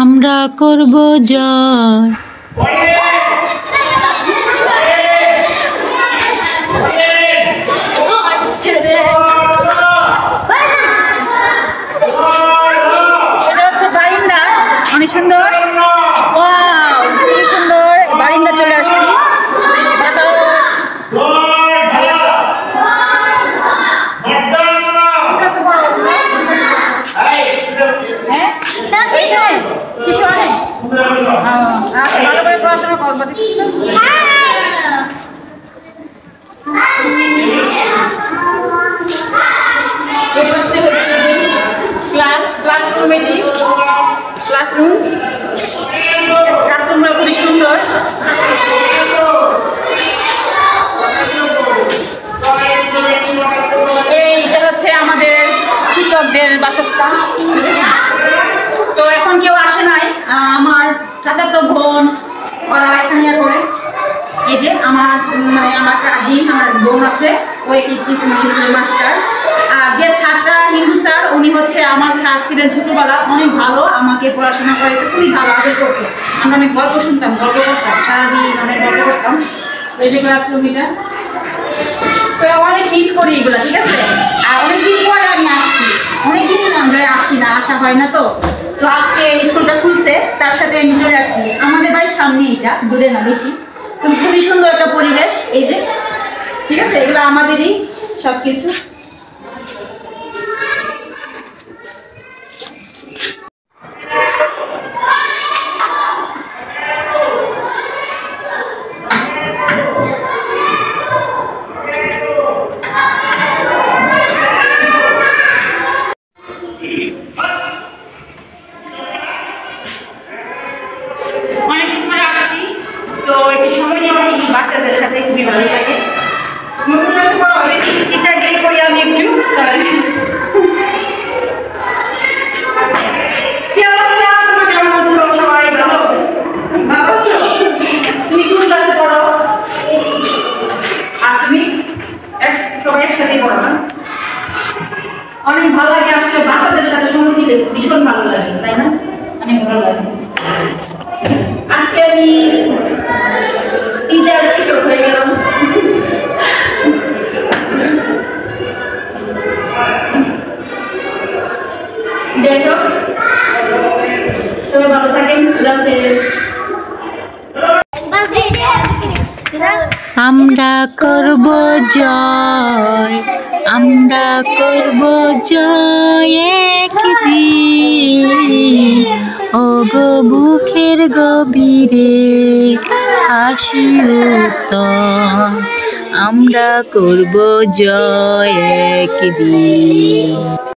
আমরা করব জয়। এটা হচ্ছে বারিন্দা, অনেক সুন্দর। ওয়াও, খুবই সুন্দর বারিন্দা চলে আসছি। শিশু অনেক ভালো করে পড়াশোনা করবো। ক্লাসরুমটা খুবই সুন্দর। এইটা হচ্ছে আমাদের শিক্ষকদের বাসস্থান। তো এখন কেউ আসে নাই, আমার চাচাতো বোন ওরা এখানে করে। এই যে আমার আমার কাজিন, আমার বোন আছে, ওই স্কুলের মাস্টার। আর যে স্যারটা হিন্দু স্যার, উনি হচ্ছে আমার স্যার ছিলেন ছোটবেলা, অনেক ভালো, আমাকে পড়াশোনা করে খুবই ভালো আদর করতো। আমরা অনেক গল্প শুনতাম, গল্প করতাম, সারাদিন অনেক গল্প করতাম। ওই যে ক্লাসরুম এটা, তো অনেক মিস করি এগুলো, ঠিক আছে। আর অনেকদিন পরে আমি আসছি, অনেকদিন আমরা আসি না, আসা হয় না। তো তো আজকে স্কুলটা খুলছে, তার সাথে আমি চলে আসছি। আমাদের বাড়ির সামনে, এটা দূরে না বেশি। তো খুবই সুন্দর একটা পরিবেশ, এই যে, ঠিক আছে। এগুলো আমাদেরই সব কিছু। অনেকদিন পরে আসছি, তো একটু সময় দিচ্ছি বাচ্চাদের সাথে, খুবই ভালো লাগে। নতুন টিচার ডে করি আমি একটু। কি অবস্থা, তোমরা কেমন আছো? সবাই ভালো? ভালো আছো? তুমি কোন ক্লাসে পড়ো? আর তুমি? সবাই একসাথে পড়ো না? অনেক ভালো লাগে আসলে, বাচ্চাদের সাথে সময় দিলে ভীষণ ভালো লাগে, তাই না? অনেক ভালো লাগে। আজকে আমি টিচার শিক্ষক হয়ে গেলাম। যাই হোক, সবাই ভালো থাকেন। আমরা করব জয়, আমরা করব জয় একদিন। ও গো বুকের গভীরে হাসি উত্তম, আমরা করব জয় একদিন।